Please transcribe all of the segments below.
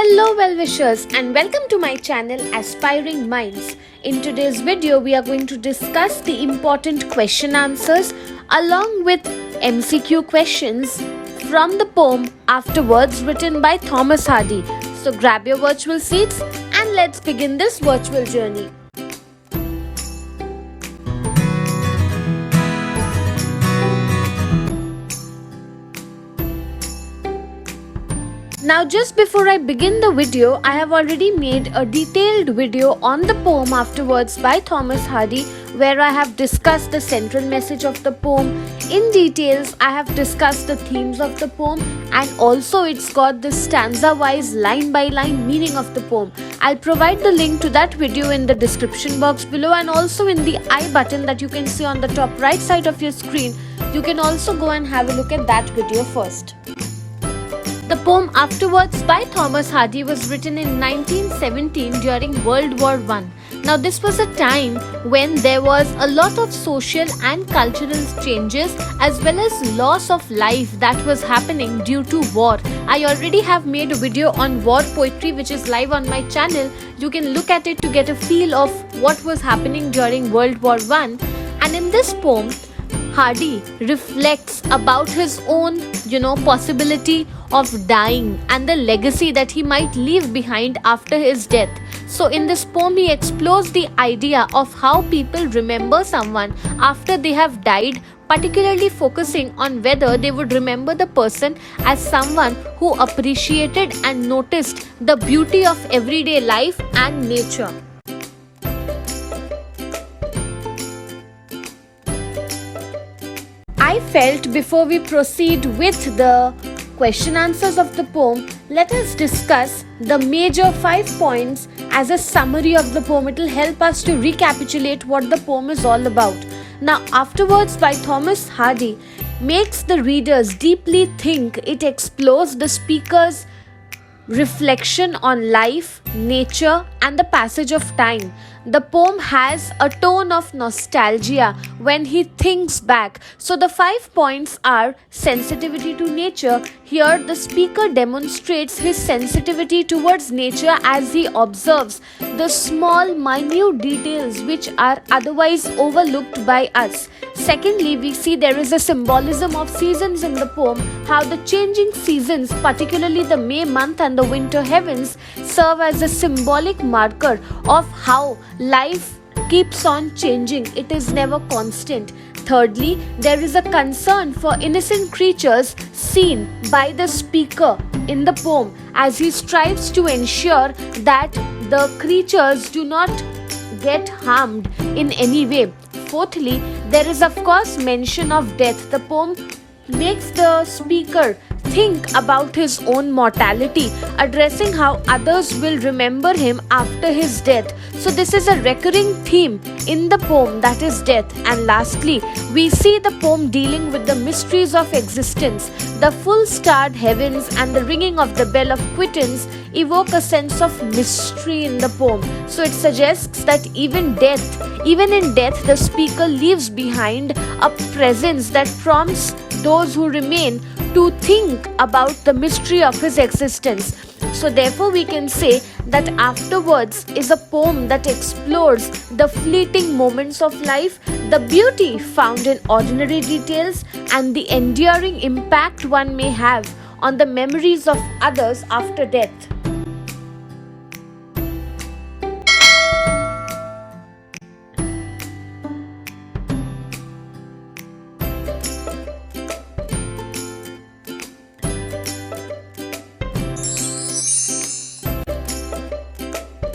Hello well-wishers and welcome to my channel Aspiring Minds. In today's video, we are going to discuss the important question answers along with MCQ questions from the poem Afterwards written by Thomas Hardy. So grab your virtual seats and let's begin this virtual journey. Now just before I begin the video, I have already made a detailed video on the poem Afterwards by Thomas Hardy, where I have discussed the central message of the poem. In details, I have discussed the themes of the poem and also it's got the stanza-wise line by line meaning of the poem. I'll provide the link to that video in the description box below and also in the I button that you can see on the top right side of your screen. You can also go and have a look at that video first. The poem Afterwards by Thomas Hardy was written in 1917 during World War I. Now this was a time when there was a lot of social and cultural changes as well as loss of life that was happening due to war. I already have made a video on war poetry which is live on my channel. You can look at it to get a feel of what was happening during World War I. And in this poem, Hardy reflects about his own, possibility of dying and the legacy that he might leave behind after his death. So in this poem, he explores the idea of how people remember someone after they have died, particularly focusing on whether they would remember the person as someone who appreciated and noticed the beauty of everyday life and nature. I felt before we proceed with the question answers of the poem, let us discuss the major 5 points as a summary of the poem. It will help us to recapitulate what the poem is all about. Now, Afterwards by Thomas Hardy makes the readers deeply think. It explores the speaker's reflection on life, nature, and the passage of time. The poem has a tone of nostalgia when he thinks back. So the 5 points are sensitivity to nature. Here the speaker demonstrates his sensitivity towards nature as he observes the small minute details which are otherwise overlooked by us. Secondly, we see there is a symbolism of seasons in the poem, how the changing seasons, particularly the May month and the winter heavens, serve as a symbolic marker of how life keeps on changing. It is never constant. Thirdly, there is a concern for innocent creatures seen by the speaker in the poem as he strives to ensure that the creatures do not get harmed in any way. Fourthly, there is of course mention of death. The poem makes the speaker think about his own mortality, addressing how others will remember him after his death. So this is a recurring theme in the poem, that is death. And lastly, we see the poem dealing with the mysteries of existence. The full starred heavens and the ringing of the bell of quittance evoke a sense of mystery in the poem. So it suggests that even in death, the speaker leaves behind a presence that prompts those who remain to think about the mystery of his existence. So therefore we can say that Afterwards is a poem that explores the fleeting moments of life, the beauty found in ordinary details, and the enduring impact one may have on the memories of others after death.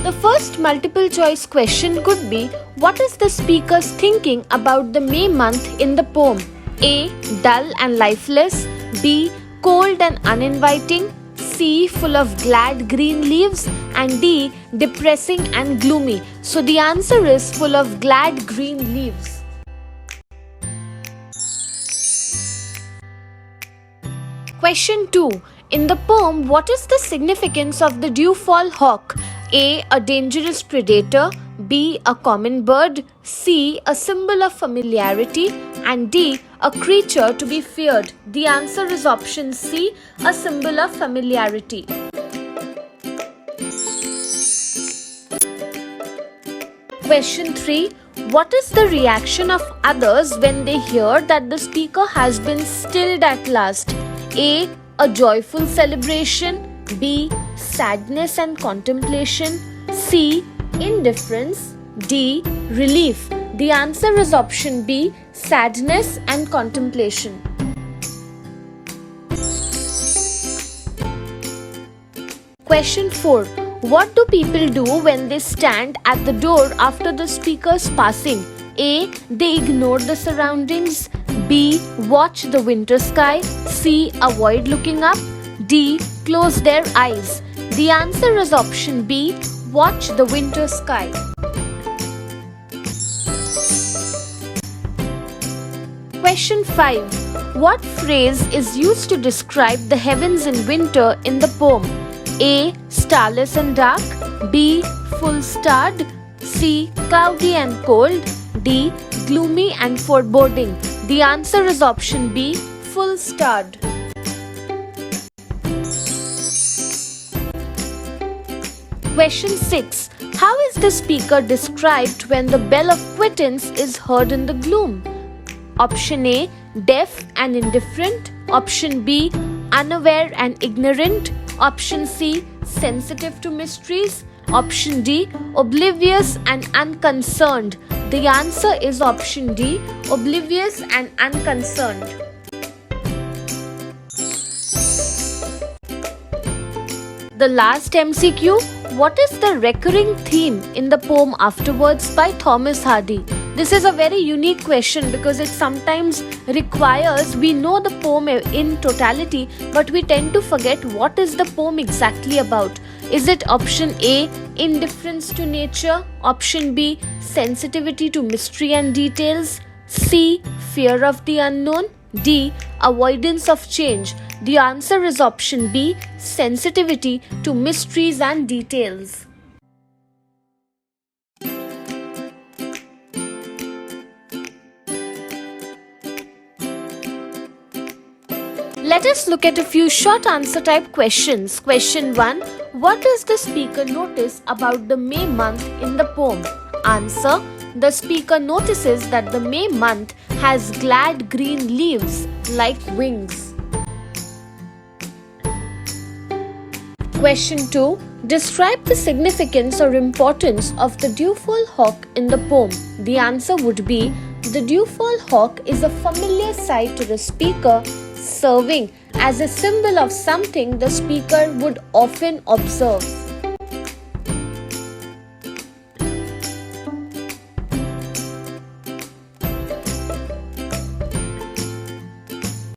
The first multiple choice question could be, what is the speaker's thinking about the May month in the poem? A. Dull and lifeless. B. Cold and uninviting. C. Full of glad green leaves. And D. Depressing and gloomy. So the answer is full of glad green leaves. Question 2. In the poem, what is the significance of the dewfall hawk? A. A dangerous predator. B. A common bird. C. A symbol of familiarity. And D. A creature to be feared. The answer is option C. A symbol of familiarity. Question 3. What is the reaction of others when they hear that the speaker has been stilled at last? A. A joyful celebration. B. Sadness and contemplation. C. Indifference. D. Relief. The answer is option B. Sadness and contemplation. Question 4. What do people do when they stand at the door after the speaker's passing? A. They ignore the surroundings. B. Watch the winter sky. C. Avoid looking up. D. Close their eyes. The answer is option B. Watch the winter sky. Question 5. What phrase is used to describe the heavens in winter in the poem? A. Starless and dark. B. Full starred. C. Cloudy and cold. D. Gloomy and foreboding. The answer is option B. Full starred. Question 6. How is the speaker described when the bell of quittance is heard in the gloom? Option A. Deaf and indifferent. Option B. Unaware and ignorant. Option C. Sensitive to mysteries. Option D. Oblivious and unconcerned. The answer is option D. Oblivious and unconcerned. The last MCQ. What is the recurring theme in the poem Afterwards by Thomas Hardy? This is a very unique question because it sometimes requires we know the poem in totality, but we tend to forget what is the poem exactly about. Is it option A, indifference to nature? Option B, sensitivity to mystery and details? C, fear of the unknown? D, avoidance of change? The answer is option B, sensitivity to mysteries and details. Let us look at a few short answer type questions. Question 1. What does the speaker notice about the May month in the poem? Answer. The speaker notices that the May month has glad green leaves like wings. Question 2. Describe the significance or importance of the dewfall hawk in the poem. The answer would be, the dewfall hawk is a familiar sight to the speaker, serving as a symbol of something the speaker would often observe.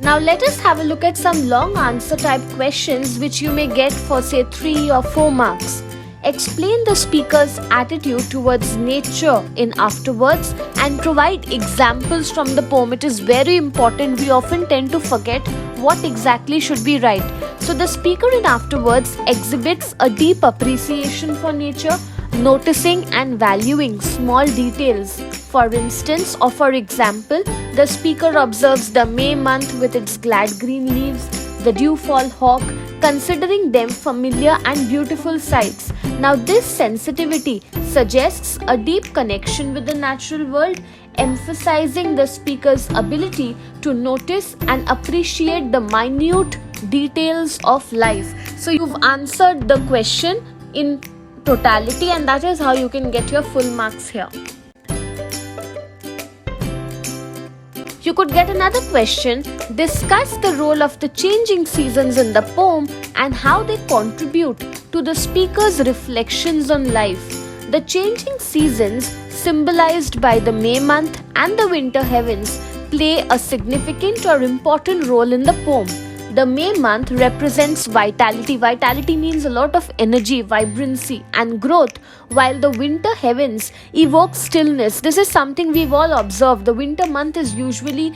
Now let us have a look at some long answer type questions which you may get for say 3 or 4 marks. Explain the speaker's attitude towards nature in Afterwards and provide examples from the poem. It is very important. We often tend to forget what exactly should we write. So the speaker in Afterwards exhibits a deep appreciation for nature, noticing and valuing small details. For instance, or for example, the speaker observes the May month with its glad green leaves, the dewfall hawk, considering them familiar and beautiful sights. Now this sensitivity suggests a deep connection with the natural world, emphasizing the speaker's ability to notice and appreciate the minute details of life. So you've answered the question in totality, and that is how you can get your full marks here. You could get another question. Discuss the role of the changing seasons in the poem and how they contribute to the speaker's reflections on life. The changing seasons, symbolized by the May month and the winter heavens, play a significant or important role in the poem. The May month represents vitality. Vitality means a lot of energy, vibrancy and growth, while the winter heavens evoke stillness. This is something we've all observed. The winter month is usually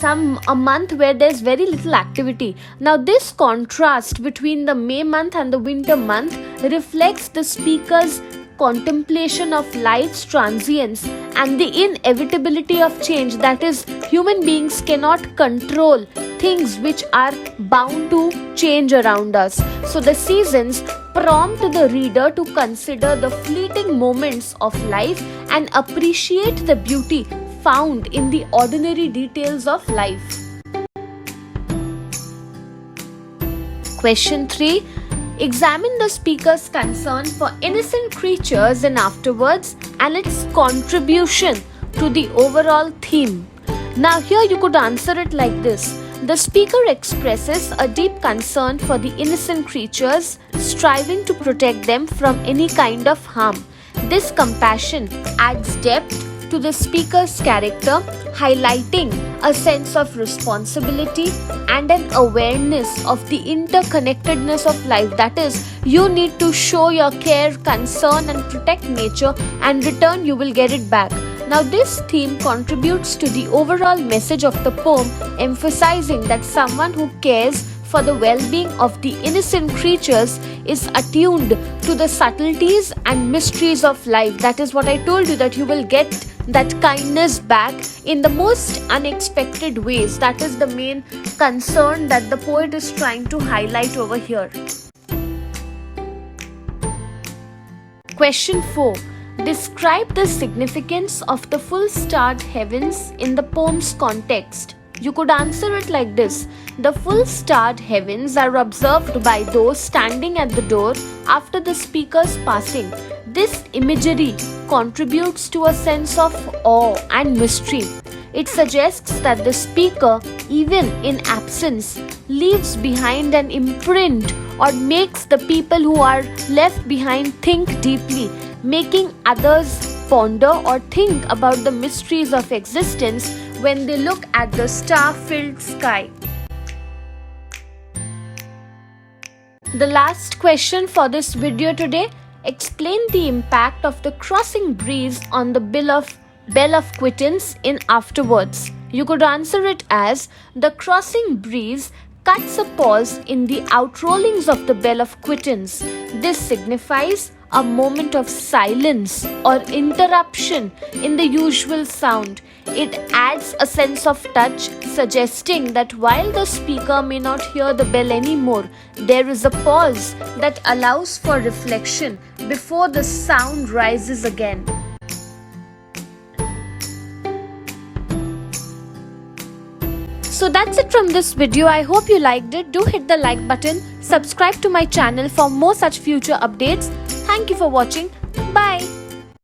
a month where there's very little activity. Now this contrast between the May month and the winter month reflects the speaker's contemplation of life's transience and the inevitability of change. That is, human beings cannot control things which are bound to change around us. So the seasons prompt the reader to consider the fleeting moments of life and appreciate the beauty found in the ordinary details of life. Question 3. Examine the speaker's concern for innocent creatures in afterwards and its contribution to the overall theme. Now here you could answer it like this. The speaker expresses a deep concern for the innocent creatures, striving to protect them from any kind of harm. This compassion adds depth to the speaker's character, highlighting a sense of responsibility and an awareness of the interconnectedness of life. That is, you need to show your care, concern and protect nature, and in return you will get it back. Now this theme contributes to the overall message of the poem, emphasizing that someone who cares for the well-being of the innocent creatures is attuned to the subtleties and mysteries of life. That is what I told you, that you will get that kindness back in the most unexpected ways. That is the main concern that the poet is trying to highlight over here. Question 4. Describe the significance of the full-starred heavens in the poem's context. You could answer it like this. The full-starred heavens are observed by those standing at the door after the speaker's passing. This imagery contributes to a sense of awe and mystery. It suggests that the speaker, even in absence, leaves behind an imprint or makes the people who are left behind think deeply, making others ponder or think about the mysteries of existence when they look at the star-filled sky. The last question for this video today. Explain the impact of the crossing breeze on the bell of quittance in afterwards. You could answer it as the crossing breeze cuts a pause in the outrollings of the bell of quittance. This signifies a moment of silence or interruption in the usual sound. It adds a sense of touch, suggesting that while the speaker may not hear the bell anymore, there is a pause that allows for reflection before the sound rises again. So that's it from this video. I hope you liked it. Do hit the like button. Subscribe to my channel for more such future updates. Thank you for watching. Bye.